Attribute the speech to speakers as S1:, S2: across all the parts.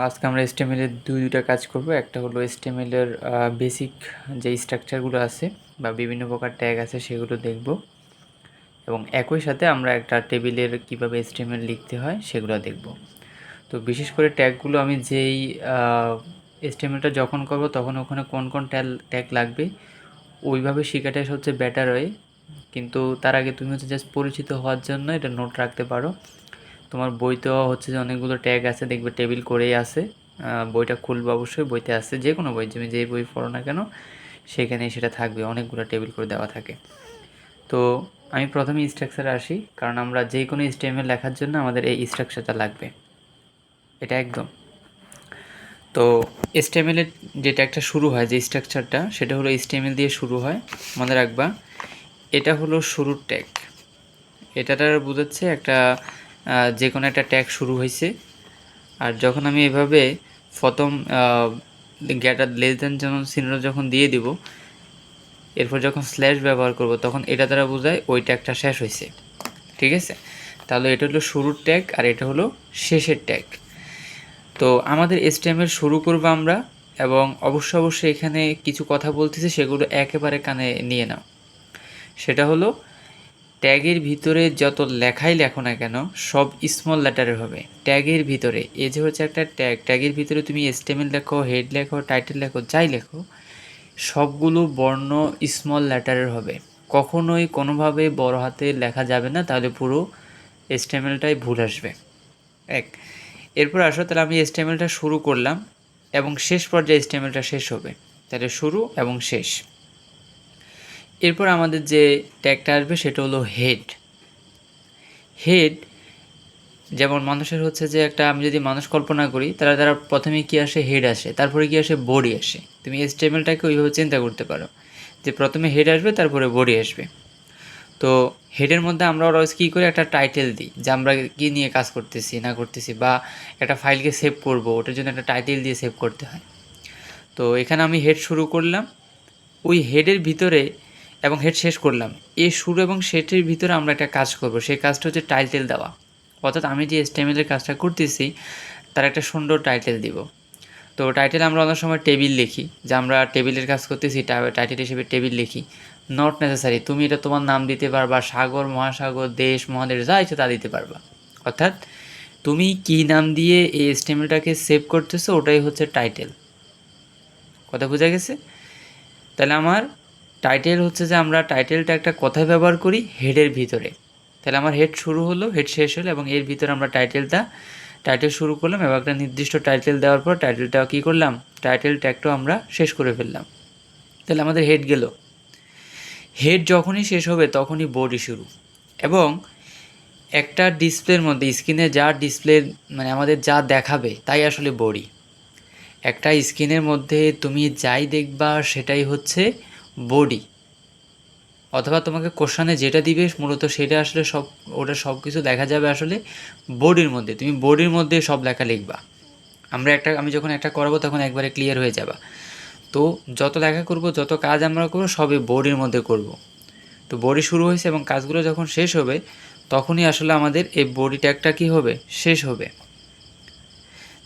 S1: আজকে আমরা HTML এর দুইটা কাজ করব। একটা হলো HTML এর বেসিক যে স্ট্রাকচারগুলো আছে বা বিভিন্ন প্রকার ট্যাগ আছে সেগুলো দেখব, এবং একই সাথে আমরা একটা টেবিলের কিভাবে HTML লিখতে হয় সেগুলো দেখব। তো বিশেষ করে ট্যাগগুলো আমি যেই HTMLটা যখন করব তখন ওখানে কোন কোন ট্যাগ লাগবে ওইভাবে শেখাটাই হচ্ছে বেটার হয়। কিন্তু তার আগে তুমি হচ্ছে জাস্ট পরিচিত হওয়ার জন্য এটা নোট রাখতে পারো। তোমার বইতেও হচ্ছে যে অনেকগুলো ট্যাগ আছে, দেখবে টেবিল করেই আছে। বইটা খুলবে, অবশ্যই বইতে আছে, যে কোনো বই, তুমি যেই বই পড়ো না কেন সেখানে সেটা থাকবে, অনেকগুলো টেবিল করে দেওয়া থাকে। তো আমি প্রথমে স্ট্রাকচারে আসি, কারণ আমরা যে কোনো HTML লেখার জন্য আমাদের এই স্ট্রাকচারটা লাগবে, এটা একদম। তো HTML এর যেটা একটা শুরু হয় যে স্ট্রাকচারটা, সেটা হলো HTML দিয়ে শুরু হয়, মনে রাখবা। এটা হলো শুরুর ট্যাগ। এটাটা বোঝাচ্ছে একটা যে কোনো একটা ট্যাগ শুরু হয়েছে। আর যখন আমি এভাবে প্রথম গ্রেটার লেস দেন যেমন চিহ্ন যখন দিয়ে দিব, এরপর যখন স্ল্যাশ ব্যবহার করব তখন এটা দ্বারা বোঝায় ওই ট্যাগটা শেষ হয়েছে। ঠিক আছে, তাহলে এটা হলো শুরুর ট্যাগ আর এটা হলো শেষের ট্যাগ। তো আমাদের HTML শুরু করব আমরা, এবং অবশ্যই এখানে কিছু কথা বলতেছি সেগুলো একেবারে কানে নিয়ে নাও। সেটা হলো ট্যাগের ভিতরে যত লেখাই লেখো না কেন সব স্মল লেটারের হবে। ট্যাগের ভিতরে এই যে হচ্ছে একটা ট্যাগের ভিতরে তুমি HTML লেখো, হেড লেখো, টাইটেল লেখো, যাই লেখো, সবগুলো বর্ণ স্মল লেটারের হবে। কখনোই কোনোভাবে বড় হাতে লেখা যাবে না, তাহলে পুরো HTMLটাই ভুল আসবে। এক, এরপর আসো, তাহলে আমি HTMLটা শুরু করলাম এবং শেষ পর্যায়ে HTMLটা শেষ হবে, তাহলে শুরু এবং শেষ। এরপর আমাদের যে ট্যাগটা আসবে সেটা হলো হেড। হেড যেমন মানুষের হচ্ছে যে একটা, আমি যদি মানুষ কল্পনা করি তাহলে তারা প্রথমে কি আসে, হেড আসে, তারপরে কি আসে, বডি আসে। তুমি HTMLটাকে ওইভাবে চিন্তা করতে পারো যে প্রথমে হেড আসবে তারপরে বডি আসবে। তো হেডের মধ্যে আমরা অলওয়েজ কী করে একটা টাইটেল দিই, যে আমরা কী নিয়ে কাজ করতেছি না করতেছি, বা একটা ফাইলকে সেভ করব, ওটার জন্য একটা টাইটেল দিয়ে সেভ করতে হয়। তো এখানে আমি হেড শুরু করলাম, ওই হেডের ভিতরে এবং হেড শেষ করলাম, এই শুরু এবং শেষের ভিতরে আমরা একটা কাজ করব, সেই কাজটা হচ্ছে টাইটেল দেওয়া। অর্থাৎ আমি যে HTML এর কাজটা করতেছি তার একটা সুন্দর টাইটেল দিব। তো টাইটেল আমরা অনেক সময় টেবিল লিখি, যে আমরা টেবিলের কাজ করতেছি, টাইটেল হিসেবে টেবিল লিখি। নট নেসেসারি, তুমি এটা তোমার নাম দিতে পারবা, সাগর, মহাসাগর, দেশ, মহাদেশ, যা ইচ্ছে তা দিতে পারবা। অর্থাৎ তুমি কি নাম দিয়ে এই HTMLটাকে সেভ করতেছো ওটাই হচ্ছে টাইটেল। কথা বোঝা গেছে? তাহলে আমার টাইটেল হচ্ছে যে আমরা টাইটেলটা একটা কথায় ব্যবহার করি হেডের ভিতরে। তাহলে আমার হেড শুরু হলো, হেড শেষ হলো, এবং এর ভিতরে আমরা টাইটেল শুরু করলাম, এবং একটা নির্দিষ্ট টাইটেল দেওয়ার পর টাইটেলটা কী করলাম, টাইটেল ট্যাগটাও আমরা শেষ করে ফেললাম। তাহলে আমাদের হেড গেল। হেড যখনই শেষ হবে তখনই বডি শুরু। এবং একটা ডিসপ্লের মধ্যে স্ক্রিনে যা ডিসপ্লে, মানে আমাদের যা দেখাবে তাই আসলে বডি। একটা স্ক্রিনের মধ্যে তুমি যাই দেখবা সেটাই হচ্ছে বডি, অথবা তোমাকে কোশ্চানে যেটা দিবে মূলত সেটা আসলে ওটা সব কিছু দেখা যাবে আসলে বডির মধ্যে। তুমি বডির মধ্যে সব লেখা লিখবা। আমি যখন একটা করাবো তখন একবারে ক্লিয়ার হয়ে যাবা। তো যত লেখা করব, যত কাজ আমরা করবো সবই বডির মধ্যে করব। তো বডি শুরু হয়েছে এবং কাজগুলো যখন শেষ হবে তখনই আসলে আমাদের এই বডি ট্যাগটা কী হবে, শেষ হবে।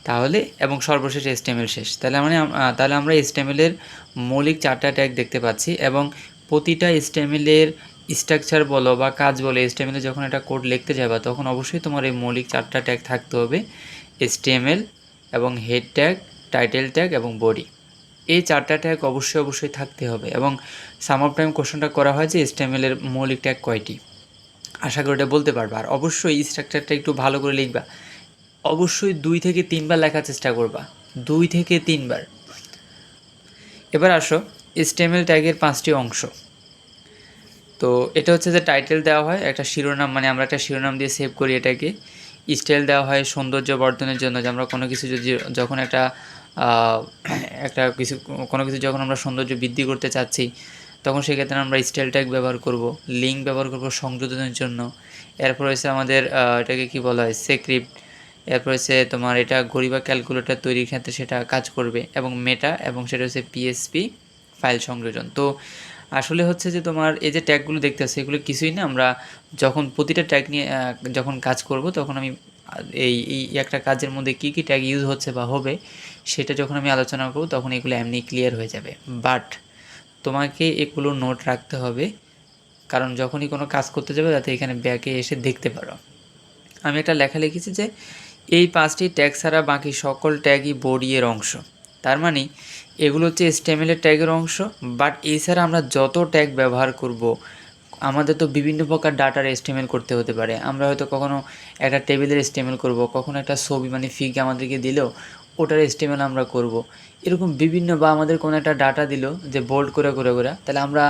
S1: তাহলে এবং সর্বশেষ HTML শেষ। তাহলে আমরা HTML এর মৌলিক 4টা ট্যাগ দেখতে পাচ্ছি, এবং প্রতিটা HTML এর স্ট্রাকচার বলো বা কাজ বলো, HTML এ যখন একটা কোড লিখতে যাবা তখন অবশ্যই তোমার এই মৌলিক 4টা ট্যাগ থাকতে হবে, HTML এবং হেড ট্যাগ, টাইটেল ট্যাগ এবং বডি। এই 4টা ট্যাগ অবশ্যই থাকতে হবে। এবং সাম অফ টাইম কোশ্চেনটা করা হয় যে HTML এর মৌলিক ট্যাগ কয়টি, আশা করি এটা বলতে পারবা। আর অবশ্যই স্ট্রাকচারটা একটু ভালো করে লিখবা, অবশ্যই 2 থেকে 3 বার লেখার চেষ্টা করবা, 2 থেকে 3 বার। এবার আসো HTML ট্যাগের 5টি অংশ। তো এটা হচ্ছে যে টাইটেল দেওয়া হয়, একটা শিরোনাম, মানে আমরা একটা শিরোনাম দিয়ে সেভ করি এটাকে। স্টাইল দেওয়া হয় সৌন্দর্য বর্ধনের জন্য, যে আমরা কোনো কিছু যখন কোনো কিছু যখন আমরা সৌন্দর্য বৃদ্ধি করতে চাচ্ছি তখন সেক্ষেত্রে আমরা স্টাইল ট্যাগ ব্যবহার করব। লিঙ্ক ব্যবহার করব সংযোজনের জন্য। এরপর হচ্ছে আমাদের এটাকে কী বলা হয়, স্ক্রিপ্ট। এরপর হচ্ছে তোমার এটা ঘড়ি বা ক্যালকুলেটর তৈরির ক্ষেত্রে সেটা কাজ করবে, এবং মেটা, এবং সেটা হচ্ছে PHP ফাইল সংযোজন। তো আসলে হচ্ছে যে তোমার এই যে ট্যাগগুলো দেখতে আছে এগুলো কিছুই না, আমরা যখন প্রতিটা ট্যাগ নিয়ে যখন কাজ করব তখন আমি এই এই একটা কাজের মধ্যে কী কী ট্যাগ ইউজ হচ্ছে বা হবে সেটা যখন আমি আলোচনা করব তখন এগুলো এমনি ক্লিয়ার হয়ে যাবে। বাট তোমাকে এগুলো নোট রাখতে হবে, কারণ যখনই কোনো কাজ করতে যাবে যাতে এখানে ব্যাকে এসে দেখতে পারো। আমি একটা লেখা লিখেছি যে এই 5টি ট্যাগ ছাড়া বাকি সকল ট্যাগই বডি এর অংশ। তার মানে এগুলো হচ্ছে HTML এর ট্যাগের অংশ, বাট এছাড়া আমরা যত ট্যাগ ব্যবহার করব, আমাদের তো বিভিন্ন প্রকার ডাটার HTML করতে হতে পারে। আমরা হয়তো কখনো একটা টেবিলের HTML করব, কখনো একটা ছবি মানে ফিগ আমাদেরকে দিলেও ওটার HTML আমরা করব। এরকম বিভিন্ন, বা আমাদের কোনো একটা ডাটা দিল যে বোল্ড করে করে করে, তাহলে আমরা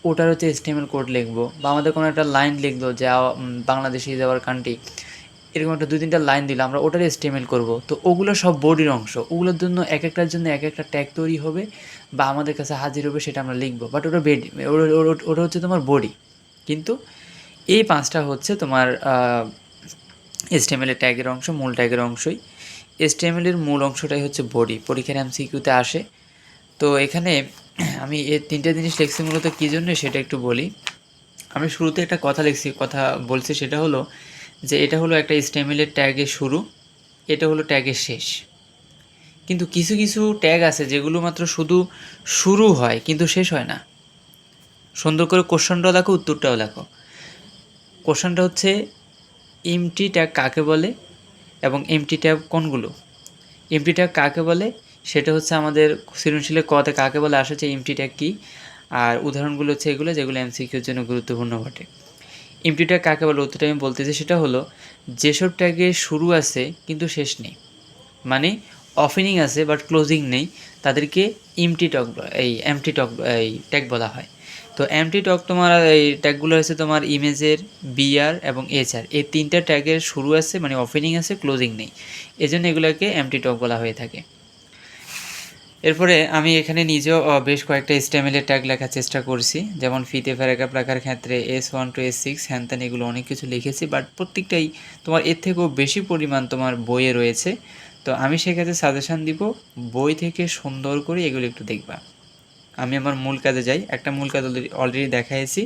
S1: ওটার হচ্ছে HTML কোড লিখবো। বা আমাদের কোনো একটা লাইন লিখলো যে বাংলাদেশ ইজ আওয়ার কান্ট্রি, এরকম একটা 2-3টা লাইন দিলে আমরা ওটার HTML করব। তো ওগুলো সব বডির অংশ, ওগুলোর জন্য এক একটার জন্য এক একটা ট্যাগ তৈরি হবে বা আমাদের কাছে হাজির হবে, সেটা আমরা লিখবো। বাট ওটা ওটা হচ্ছে তোমার বডি। কিন্তু এই 5টা হচ্ছে তোমার HTML এর ট্যাগের অংশ, মূল ট্যাগের অংশই। HTML এর মূল অংশটাই হচ্ছে বডি, পরীক্ষার MCQতে আসে। তো এখানে আমি এই 3টে জিনিস লিখছি মূলত কী জন্য সেটা একটু বলি। আমি শুরুতে একটা কথা বলছি, সেটা হলো যে এটা হলো একটা HTML এর ট্যাগের শুরু, এটা হলো ট্যাগের শেষ। কিন্তু কিছু কিছু ট্যাগ আছে যেগুলো মাত্র শুধু শুরু হয় কিন্তু শেষ হয় না। সুন্দর করে কোশ্চেনটাও লেখো, উত্তরটাও লেখো। কোশ্চেনটা হচ্ছে এমটি ট্যাগ কাকে বলে এবং এমটি ট্যাগ কোনগুলো। এমটি ট্যাগ কাকে বলে সেটা হচ্ছে আমাদের সৃজনশীলের কতে কাকে বলে আসছে এমটি ট্যাগ কী, আর উদাহরণগুলো হচ্ছে এগুলো যেগুলো MCQর জন্য গুরুত্বপূর্ণ ঘটে। এমটি ট্যাগ কাকে বলে উত্তরটা আমি বলতেছি, সেটা হলো যেসব ট্যাগে শুরু আছে কিন্তু শেষ নেই, মানে ওপেনিং আছে বাট ক্লোজিং নেই, তাদেরকে এমটি ট্যাগ বলা হয়। তো এমটি ট্যাগ তোমার এই ট্যাগগুলো হচ্ছে তোমার ইমেজের বিআর এবং এইচআর, এই 3টা ট্যাগের শুরু আছে মানে ওপেনিং আছে, ক্লোজিং নেই, এজন্য এগুলোকে এমটি ট্যাগ বলা হয়ে থাকে। এরপরে আমি এখানে নিজেও বেশ কয়েকটা HTML এর ট্যাগ লেখার চেষ্টা করছি, যেমন ফিতে প্যারাগ্রাফ লেখার ক্ষেত্রে S1 to S6 হ্যানত্যান এগুলো অনেক কিছু লিখেছি, বাট প্রত্যেকটাই তোমার এর থেকেও বেশি পরিমাণ তোমার বইয়ে রয়েছে। তো আমি সেক্ষেত্রে সাজেশান দিব বই থেকে সুন্দর করে এগুলো একটু দেখবা। আমি আমার মূল কাজে যাই। একটা মূল কাজ অলরেডি দেখাইছি,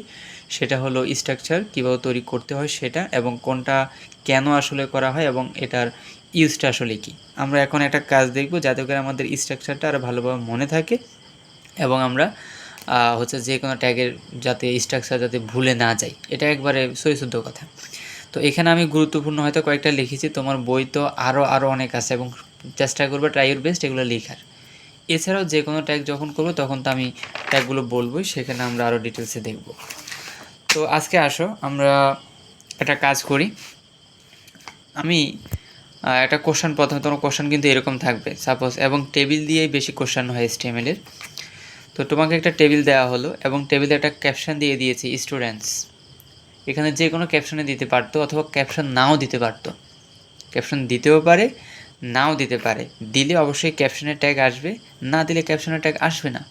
S1: সেটা হলো স্ট্রাকচার কীভাবে তৈরি করতে হয় সেটা, এবং কোনটা কেন আসলে করা হয় এবং এটার ইউজটা আসলে কী। আমরা এখন একটা কাজ দেখব যাতে করে আমাদের স্ট্রাকচারটা আরও ভালোভাবে মনে থাকে এবং আমরা হচ্ছে যে কোনো ট্যাগের যাতে স্ট্রাকচার যাতে ভুলে না যাই, এটা একবারে সহিশুদ্ধ কথা। তো এখানে আমি গুরুত্বপূর্ণ হয়তো কয়েকটা লিখেছি, তোমার বই তো আরও অনেক আছে এবং চেষ্টা করবে ট্রাই ইউর বেস্ট এগুলো লেখার। এছাড়াও যে কোনো ট্যাগ যখন করবো তখন তো আমি ট্যাগগুলো বলবোই, সেখানে আমরা আরও ডিটেলসে দেখব। তো আজকে আসো আমরা একটা কাজ করি। আমি একটা প্রথমে তোমার কোশ্চেন কিন্তু এরকম থাকবে সাপোজ, এবং টেবিল দিয়েই বেশি কোশ্চেন হয় HTML এর। তো তোমাকে একটা টেবিল দেওয়া হলো এবং টেবিলে একটা ক্যাপশন দিয়ে দিয়েছি স্টুডেন্টস। এখানে যে কোনো ক্যাপশনে দিতে পারতো অথবা ক্যাপশন নাও দিতে পারতো, ক্যাপশন দিতেও পারে নাও দিতে পারে, দিলে অবশ্যই ক্যাপশনের ট্যাগ আসবে, না দিলে ক্যাপশনের ট্যাগ আসবে না,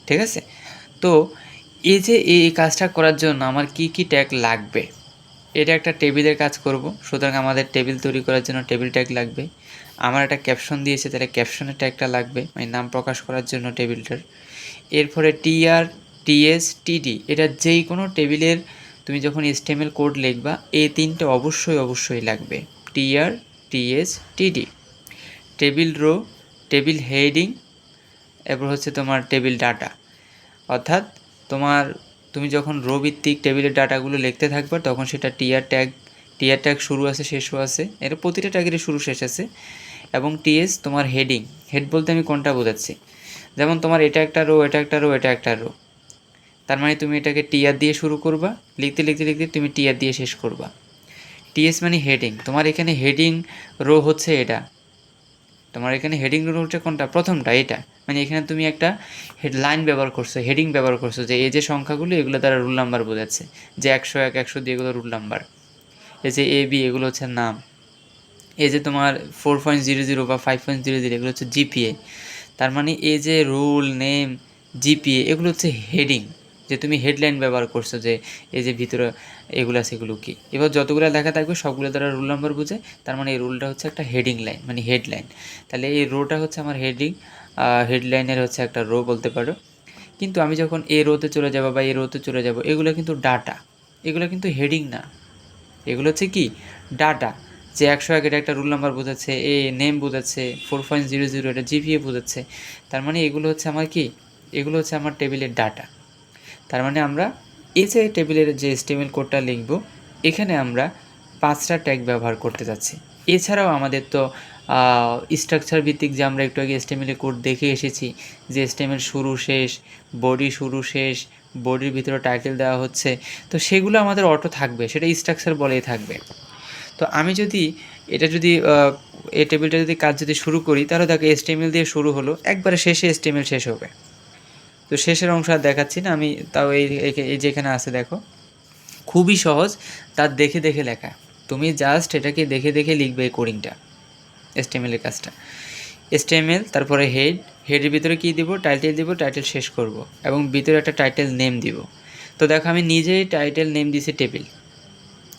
S1: ঠিক আছে। তো এই যে এই কাজটা করার জন্য আমার কি কি ট্যাগ লাগবে, এটা একটা টেবিলের কাজ করব, সুতরাং আমাদের টেবিল তৈরি করার জন্য টেবিল ট্যাগ লাগবে। আমার একটা ক্যাপশন দিয়েছে, তাহলে ক্যাপশনের ট্যাগটা লাগবে মানে নাম প্রকাশ করার জন্য টেবিলটার। এরপরে TR TS TD, এটা যেই কোনো টেবিলের তুমি যখন HTML কোড লিখবা এই 3টে অবশ্যই লাগবে, TR TS TD। Table row, table heading, এরপর হচ্ছে তোমার টেবিল ডাটা, অর্থাৎ তুমি যখন রো ভিত্তিক টেবিলের ডাটাগুলো লিখতে থাকবে তখন সেটা টিআর ট্যাগ শুরু আছে শেষও আছে, এর প্রতিটা ট্যাগেরই শুরু শেষ আছে। এবং TS তোমার হেডিং, হেড বলতে আমি কোনটা বোঝাচ্ছি, যেমন তোমার এটা একটা রো, এটা একটা রো, এটা একটা রো, তার মানে তুমি এটাকে TR দিয়ে শুরু করবা, লিখতে লিখতে লিখতে তুমি TR দিয়ে শেষ করবা। TS মানে হেডিং, তোমার এখানে হেডিং রো হচ্ছে এটা, তোমার এখানে হেডিং রো হচ্ছে কোনটা, প্রথমটা এটা, মানে এখানে তুমি একটা হেডলাইন ব্যবহার করছো, হেডিং ব্যবহার করছো, যে এই যে সংখ্যাগুলো এগুলো দ্বারা রুল নাম্বার বোঝাচ্ছে, যে 101 102 এগুলো রুল নাম্বার, এই যে AB এগুলো হচ্ছে নাম, এই যে তোমার 4.00 বা 5.00 এগুলো হচ্ছে GPA, তার মানে এই যে রুল নেম GPA এগুলো হচ্ছে হেডিং, যে তুমি হেডলাইন ব্যবহার করছো, যে এই যে ভিতরে এগুলো আছে এগুলো কি, এবার যতগুলো লেখা থাকবে সবগুলো দ্বারা রুল নাম্বার বোঝায়, তার মানে এই রুলটা হচ্ছে একটা হেডিং লাইন মানে হেডলাইন, তাহলে এই রোটা হচ্ছে আমার হেডিং, হেডলাইনের হচ্ছে একটা রো বলতে পারো। কিন্তু আমি যখন এ রোতে চলে যাব বা এ রোতে চলে যাব, এগুলো কিন্তু ডাটা, এগুলো কিন্তু হেডিং না, এগুলো হচ্ছে কি ডাটা, যে 101 এটা একটা রুল নাম্বার বোঝাচ্ছে, এ নেম বোঝাচ্ছে, 4.00 এটা জিপিএ বোঝাচ্ছে। তার মানে এগুলো হচ্ছে আমার কি, এগুলো হচ্ছে আমার টেবিলের ডাটা। তার মানে আমরা এই যে টেবিলের যে HTML কোডটা লিখব, এখানে আমরা 5টা ট্যাগ ব্যবহার করতে যাচ্ছি। এছাড়াও আমাদের তো স্ট্রাকচার ভিত্তিক যে আমরা একটু আগে HTML কোড দেখে এসেছি, যে HTML শুরু শেষ, বডি শুরু শেষ, বডির ভিতরে টাইটেল দেওয়া হচ্ছে, তো সেগুলো আমাদের অটো থাকবে, সেটা স্ট্রাকচার বলেই থাকবে। তো আমি যদি এটা যদি এই টেবিলটা যদি কাজ যদি শুরু করি, তাহলে দেখো HTML দিয়ে শুরু হলো, একবারে শেষে HTML শেষ হবে। তো শেষের অংশ আর দেখাচ্ছি না আমি, তাও এই যেখানে আছে দেখো, খুবই সহজ, তার দেখে দেখে লেখা। তুমি জাস্ট এটাকে দেখে দেখে লিখবে এই কোডিংটা, HTML এর কাজটা। HTML, তারপরে হেডের ভিতরে কী দিব, টাইটেল দিব, টাইটেল শেষ করব, এবং ভিতরে একটা টাইটেল নেম দিব। তো দেখো আমি নিজেই টাইটেল নেম দিছি টেবিল,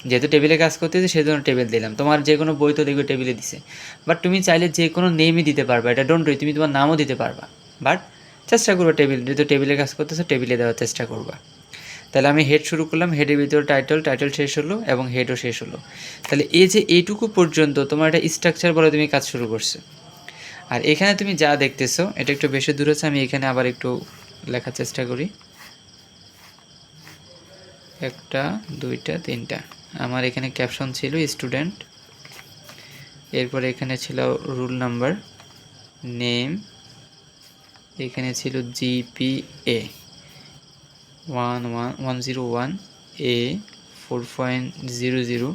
S1: যেহেতু টেবিলে কাজ করতেছি সেজন্য টেবিল দিলাম। তোমার যে কোনো বই তো দেখবে টেবিলে দিছে, বাট তুমি চাইলে যে কোনো নেমই দিতে পারবা, এটা ডোন্ট ওয়ারি, তুমি তোমার নামও দিতে পারবা, বাট চেষ্টা করবা টেবিল, যেহেতু টেবিলে কাজ করতেছো টেবিলে দেওয়ার চেষ্টা করবা। তাহলে আমি হেড শুরু করলাম, হেডের ভিতরে টাইটেল শেষ হলো এবং হেডও শেষ হলো। তাহলে এই যে এইটুকু পর্যন্ত তোমার একটা স্ট্রাকচার বলে তুমি কাজ শুরু করছো। আর এখানে তুমি যা দেখতেছো এটা একটু বেশি দূর আছে, আমি এখানে আবার একটু লেখার চেষ্টা করি। 1টা 2টা 3টা, আমার এখানে ক্যাপশন ছিল স্টুডেন্ট, এরপরে এখানে ছিল রুল নাম্বার, নেম, এখানে ছিল জিপিএ 101 এ 4.00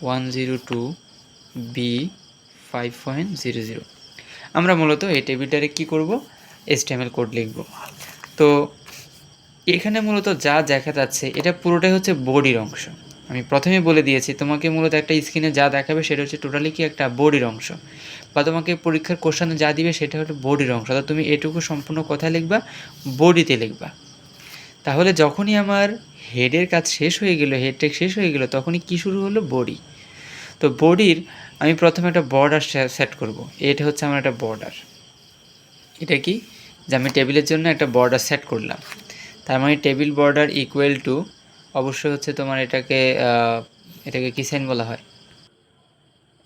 S1: 102 বি 5.00। আমরা মূলত এই টেবিলটারে কী করব, HTML কোড লিখব। তো এখানে মূলত যা দেখা যাচ্ছে এটা পুরোটাই হচ্ছে বডির অংশ। আমি প্রথমে বলে দিয়েছি তোমাকে মূলত একটা স্ক্রিনে যা দেখাবে সেটা হচ্ছে টোটালি কি একটা বডির অংশ, বা তোমাকে পরীক্ষার কোশ্চেনে যা দিবে সেটা হলো বডির অংশ। অর্থাৎ তুমি এটুকু সম্পূর্ণ কথা লিখবা, বডিতে লিখবা। তাহলে যখনই আমার হেডের কাজ শেষ হয়ে গেল, হেড টেক শেষ হয়ে গেল, তখনই কী শুরু হলো, বডি। তো বডির আমি প্রথমে একটা বর্ডার সেট করব। এটা হচ্ছে আমার একটা বর্ডার। এটা কি, যে আমি টেবিলের জন্য একটা বর্ডার সেট করলাম। তার মানে টেবিল বর্ডার ইকুয়াল টু, অবশ্যই হচ্ছে তোমার এটাকে কি সাইন বলা হয়,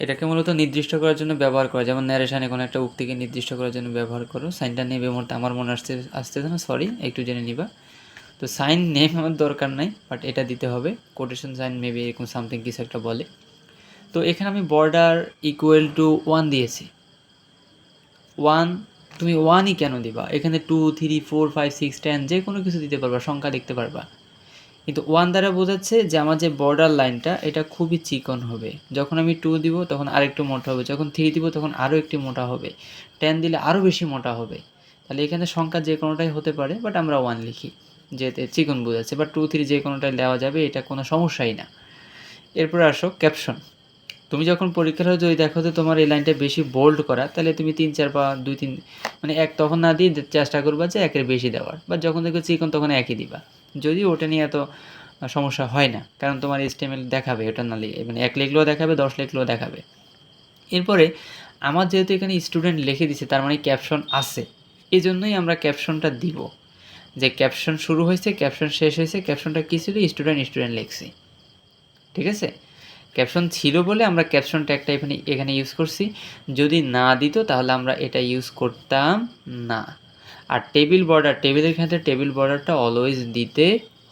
S1: এটাকে মূলত নির্দিষ্ট করার জন্য ব্যবহার করা, যেমন ন্যারেশনে কোনো একটা উক্তিকে নির্দিষ্ট করার জন্য ব্যবহার করো। সাইনটা নেবে মুহূর্তে আমার মনে আসতেছে না, সরি, একটু জেনে নিবা। তো সাইন নেম আমার দরকার নাই, বাট এটা দিতে হবে, কোটেশন সাইন মেবি এরকম সামথিং কিছু একটা বলে। তো এখানে আমি বর্ডার ইকুয়াল টু 1 দিয়েছি। 1, তুমি 1ই কেন দিবা, এখানে 2 3 4 5 6 10 যে কোনো কিছু দিতে পারবা, সংখ্যা লিখতে পারবা। কিন্তু 1 দ্বারা বোঝাচ্ছে যে আমার যে বর্ডার লাইনটা এটা খুবই চিকন হবে। যখন আমি 2 দিব তখন আরেকটু মোটা হবে, যখন 3 দিব তখন আরও একটু মোটা হবে, 10 দিলে আরও বেশি মোটা হবে। তাহলে এখানে সংখ্যা যে কোনোটাই হতে পারে, বাট আমরা 1 লিখি, যেতে চিকন বোঝাচ্ছে। বাট 2 3 যে কোনোটাই দেওয়া যাবে, এটা কোনো সমস্যাই না। এরপর আসো ক্যাপশন। তুমি যখন পরীক্ষার হয়ে যদি দেখো যে তোমার এই লাইনটা বেশি বোল্ড করা, তাহলে তুমি 3 4 বা 2 3 মানে 1 তখন না দিয়ে চেষ্টা করবা যে 1-এর বেশি দেওয়ার, বা যখন দেখবে চিকন তখন 1ই দিবা। যদিও ওটা নিয়ে এত সমস্যা হয় না, কারণ তোমার HTML দেখাবে ওটা না লিখে, মানে 1 লিখলেও দেখাবে, 10 লিখলেও দেখাবে। এরপরে আমার যেহেতু এখানে স্টুডেন্ট লিখে দিছে, তার মানে ক্যাপশন আছে, এই জন্যই আমরা ক্যাপশনটা দিব, যে ক্যাপশন শুরু হয়েছে, ক্যাপশন শেষ হয়েছে। ক্যাপশনটা কী ছিল, স্টুডেন্ট লিখছি, ঠিক আছে। ক্যাপশন ছিল বলে আমরা ক্যাপশন ট্যাগটা এখানে ইউজ করছি। যদি না দিত তাহলে আমরা এটা ইউজ করতাম না। আর টেবিল বর্ডার, টেবিলের ক্ষেত্রে টেবিল বর্ডারটা অলওয়েজ দিতে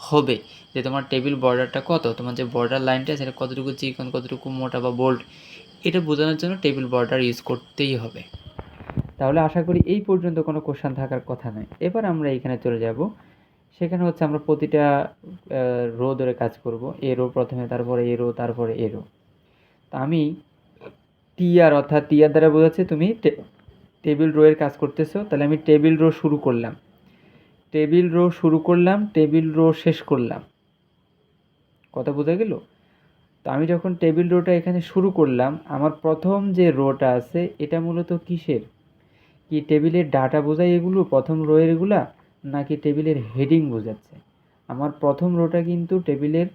S1: হবে, যে তোমার টেবিল বর্ডারটা কত, তোমার যে বর্ডার লাইনটা সেটা কতটুকু চিকন, কতটুকু মোটা বা বোল্ড, এটা বোঝানোর জন্য টেবিল বর্ডার ইউজ করতেই হবে। তাহলে আশা করি এই পর্যন্ত কোনো কোশ্চেন থাকার কথা নয়। এবার আমরা এখানে চলে যাব, সেখানে হচ্ছে আমরা প্রতিটা রো ধরে কাজ করব। এ রো প্রথমে, তারপরে এ রো, তারপরে এ রো। তা আমি টিআর, অর্থাৎ টিআর দ্বারা বোঝাচ্ছে তুমি টেবিল রো এর কাজ করতেছো। তাহলে আমি টেবিল রো শুরু করলাম, টেবিল রো শেষ করলাম। কথা বোঝা গেল? তো আমি যখন টেবিল রোটা এখানে শুরু করলাম, আমার প্রথম যে রোটা আছে এটা মূলত কিসের, কি টেবিলের ডাটা বোঝায় এগুলো, প্রথম রো এরগুলা, নাকি টেবিলের হেডিং বোঝাচ্ছে? আমার প্রথম রোটা কিন্তু টেবিলের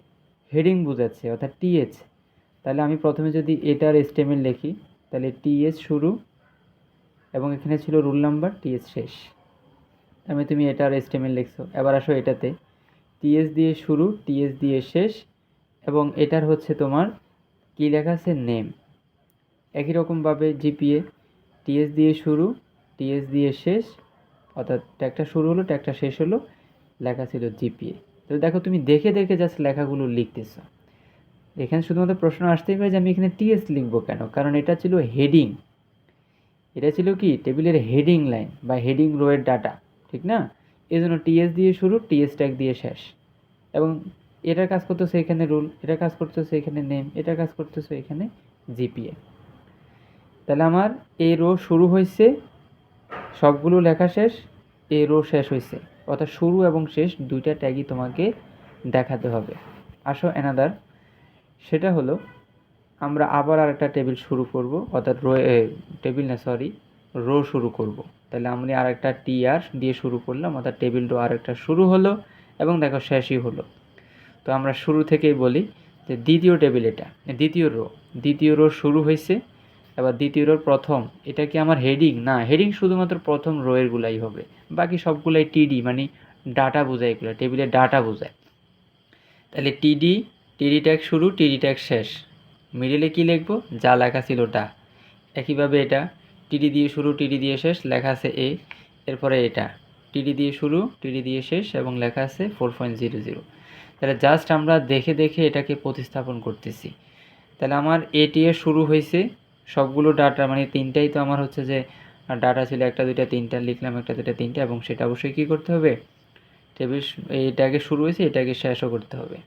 S1: হেডিং বোঝাচ্ছে, অর্থাৎ টিএচ। তাহলে আমি প্রথমে যদি এটার HTML লিখি, তাহলে টিএচ শুরু, এবং এখানে ছিল রুল নাম্বার, টিএচ শেষ। আমি তুমি এটার HTML লিখছো। এবার আসো এটাতে, টিএচ দিয়ে শুরু, টিএচ দিয়ে শেষ, এবং এটার হচ্ছে তোমার কী লেখা আছে? নেম। একই রকমভাবে জিপিএ টিএস দিয়ে শুরু, টিএস দিয়ে শেষ, অর্থাৎ ট্যাগটা শুরু হলো, ট্যাগটা শেষ হলো, লেখা ছিল জিপিএ। তো দেখো তুমি দেখে দেখে জাস্ট লেখাগুলো লিখতেছো। এখানে শুধুমাত্র প্রশ্ন আসতেই পারে যে আমি এখানে টিএস লিখবো কেন, কারণ এটা ছিল হেডিং। এটা ছিল কি? টেবিলের হেডিং লাইন বা হেডিং রোয়ের ডাটা, ঠিক না? এই জন্য টিএস দিয়ে শুরু, টিএস ট্যাগ দিয়ে শেষ। এবং এটার কাজ করতেছে এখানে রুল, এটা কাজ করতেছে এখানে নেম, এটা কাজ করতেছে এখানে জিপিএ। তাহলে আমার এই রো শুরু হয়েছে, সবগুলো লেখা শেষ, এই রো শেষ হয়েছে, অর্থাৎ শুরু এবং শেষ দুইটা ট্যাগই তোমাকে দেখাতে হবে। আসো অ্যানাদার, সেটা হলো আমরা আবার আরেকটা টেবিল শুরু করব, অর্থাৎ রো শুরু করব। তাহলে আমরা আরেকটা টিআর দিয়ে শুরু করলাম, অর্থাৎ টেবিল রো আরেকটা শুরু হলো এবং দেখো শেষই হলো। তো আমরা শুরু থেকেই বলি যে দ্বিতীয় টেবিল, এটা দ্বিতীয় রো শুরু হয়েছে, এবার দ্বিতীয় রোর প্রথম, এটা কি আমার হেডিং? না, হেডিং শুধুমাত্র প্রথম রোয়েরগুলাই হবে, বাকি সবগুলাই টিডি, মানে ডাটা বোঝায়, এগুলো টেবিলের ডাটা বোঝায়। তাহলে টিডি ট্যাগ শুরু, টিডি ট্যাগ শেষ, মিডিলে কি লিখবো? যা লেখা ছিল টা। একইভাবে এটা টিডি দিয়ে শুরু, টিডি দিয়ে শেষ, লেখা আছে এ। এরপরে এটা টিডি দিয়ে শুরু, টিডি দিয়ে শেষ এবং লেখা আছে 4.00। তাহলে জাস্ট আমরা দেখে দেখে এটাকে প্রতিস্থাপন করতেছি। তাহলে আমার এটি এ শুরু হয়েছে, সবগুলো ডাটা মানে তিনটাই তো আমার হচ্ছে যে ডাটা ছিল, একটা দুইটা তিনটা লিখলাম, একটা দুইটা তিনটা, এবং সেটা অবশ্যই কী করতে হবে? টেবিল এটাকে শুরু হয়েছে, এটাকে শেষও করতে হবে।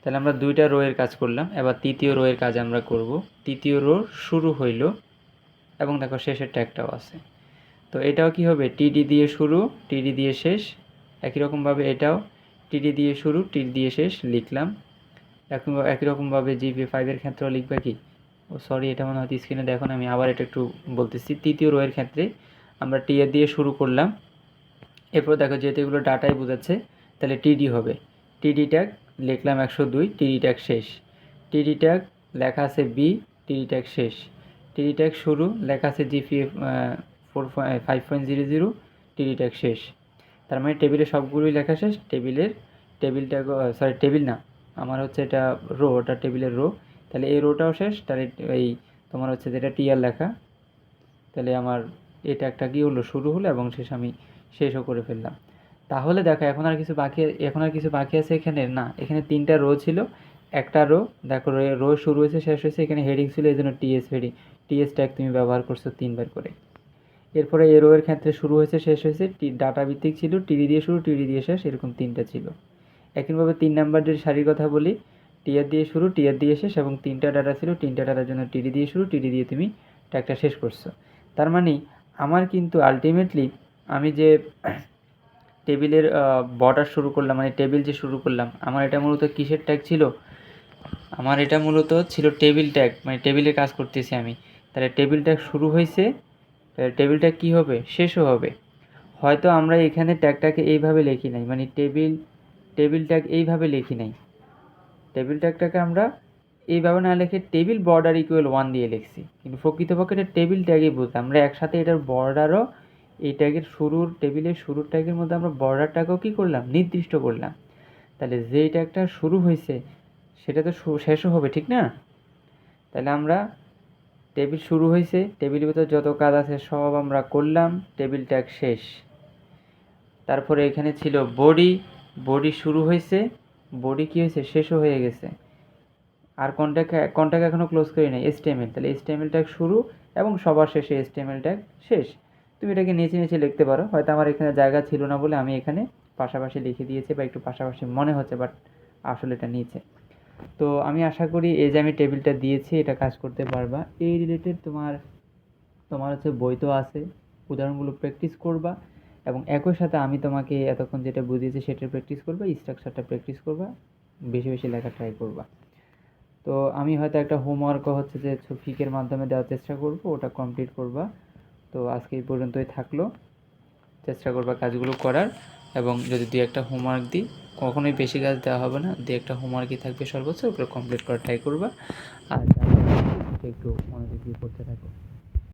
S1: তাহলে আমরা দুইটা রোয়ের কাজ করলাম, এবার তৃতীয় রোয়ের কাজ আমরা করব। তৃতীয় রো শুরু হইল এবং দেখো শেষের ট্যাগটাও আছে। তো এটাও কি হবে? টিডি দিয়ে শুরু, টিডি দিয়ে শেষ। একই রকমভাবে এটাও টিডি দিয়ে শুরু, টিডি দিয়ে শেষ লিখলাম। একই রকমভাবে জিপি5-এর ক্ষেত্রেও লিখবে কি? সরি, এটা মনে হয় স্ক্রিনে দেখো না, আমি আবার এটা একটু বলতেছি। তৃতীয় রোয়ের ক্ষেত্রে আমরা টি এ দিয়ে শুরু করলাম, এরপর দেখো যেহেতু এগুলো ডাটাই বোঝাচ্ছে তাহলে টিডি হবে। টিডি ট্যাগ লিখলাম 102, টিডি ট্যাগ শেষ। টিডি ট্যাগ লেখা আছে বি, টিডি ট্যাগ শেষ। টিডি ট্যাগ শুরু, লেখা আছে জিপি 5.00, টিডি ট্যাগ শেষ। তার মানে টেবিলে সবগুলোই লেখা শেষ। টেবিল ট্যাগ, সরি টেবিল না, আমার হচ্ছে এটা রো, ওটা টেবিলের রো। তাহলে এই রোটাও শেষ। তাহলে এই তোমার হচ্ছে যেটা টিআর লেখা, তাহলে আমার এটা একটা কি হলো? শুরু হলো এবং আমি শেষও করে ফেললাম। তাহলে দেখো এখন আর কিছু বাকি আছে এখানে? না, এখানে তিনটা রো ছিল, একটা রো দেখো রো শুরু হয়েছে, শেষ হয়েছে, এখানে হেডিং ছিল, এই জন্য টিএস হেডিং, টিএস ট্যাগ তুমি ব্যবহার করছো 3বার করে। এরপরে এ রো এর ক্ষেত্রে শুরু হয়েছে, শেষ হয়েছে, ডাটা ভিত্তিক ছিল, টিডি দিয়ে শুরু, টিডি দিয়ে শেষ, এরকম তিনটা ছিল। একইভাবে 3 নাম্বারের সারির কথা বলি, টিআর দিয়ে শুরু, টিআর দিয়ে শেষ, এবং তিনটা ডাটা ছিল, তিনটা ডাটার জন্য টিডি দিয়ে শুরু, টিডি দিয়ে তুমি ট্যাগটা শেষ করছো। তার মানে আমার কিন্তু আলটিমেটলি আমি যে টেবিলের বর্ডার শুরু করলাম, মানে টেবিল যে শুরু করলাম, আমার এটা মূলত কিসের ট্যাগ ছিল? আমার এটা মূলত ছিল টেবিল ট্যাগ, মানে টেবিলের কাজ করতেছি আমি। তাহলে টেবিল ট্যাগ শুরু হয়েছে, টেবিল ট্যাগ কী হবে? শেষও হবে। হয়তো আমরা এখানে ট্যাগটাকে এইভাবে লিখি নাই, মানে টেবিল ট্যাগ এইভাবে লিখি নাই, টেবিল ট্যাগটাকে আমরা এইভাবে না লিখে টেবিল বর্ডার ইকুয়াল 1 দিয়ে লিখছি, কিন্তু প্রকৃতপক্ষে এটা টেবিল ট্যাগই বুঝতাম। আমরা একসাথে এটার বর্ডারও, এই ট্যাগের টেবিলের শুরুর ট্যাগের মধ্যে আমরা বর্ডারটাকেও কী করলাম? নির্দিষ্ট করলাম। তাহলে যেই ট্যাগটা শুরু হয়েছে সেটা তো শেষও হবে, ঠিক না? তাহলে আমরা টেবিল শুরু হয়েছে, টেবিলের ভিতর যত কাজ আছে সব আমরা করলাম, টেবিল ট্যাগ শেষ। তারপরে এখানে ছিল বডি শুরু হয়েছে, বডি কী হয়েছে? শেষও হয়ে গেছে। আর কন্ট্যাক্ট এখনও ক্লোজ করি নাই, HTML, তাহলে HTML ট্যাগ শুরু এবং সবার শেষে HTML ট্যাগ শেষ। তুমি এটাকে নিচে লিখতে পারো, হয়তো আমার এখানে জায়গা ছিল না বলে আমি এখানে পাশাপাশি লিখে দিয়েছি, বা একটু পাশাপাশি মনে হচ্ছে, বাট আসলে এটা নিচে। তো আমি আশা করি এই যে আমি টেবিলটা দিয়েছি এটা কাজ করতে পারবা। এই রিলেটেড তোমার হচ্ছে বই তো আছে, উদাহরণগুলো প্র্যাকটিস করবা, এবং একই সাথে আমি তোমাকে এতক্ষণ যেটা বুঝিয়েছি সেটা প্র্যাকটিস করবা, স্ট্রাকচারটা প্র্যাকটিস করবা, বেশি বেশি লেখা ট্রাই করবা। তো আমি হয়তো একটা হোমওয়ার্কও হচ্ছে যে ফিকের মাধ্যমে দেওয়ার চেষ্টা করব, ওটা কমপ্লিট করবা। তো আজকে এই পর্যন্তই থাকলো, চেষ্টা করবা কাজগুলো করার, এবং যদি দু একটা হোমওয়ার্ক দিই, কখনোই বেশি কাজ দেওয়া হবে না, দু একটা হোমওয়ার্কই থাকবে সর্বোচ্চ, ওগুলো কমপ্লিট করা ট্রাই করবা। আর একটু মনোযোগ দিয়ে করতে থাকো।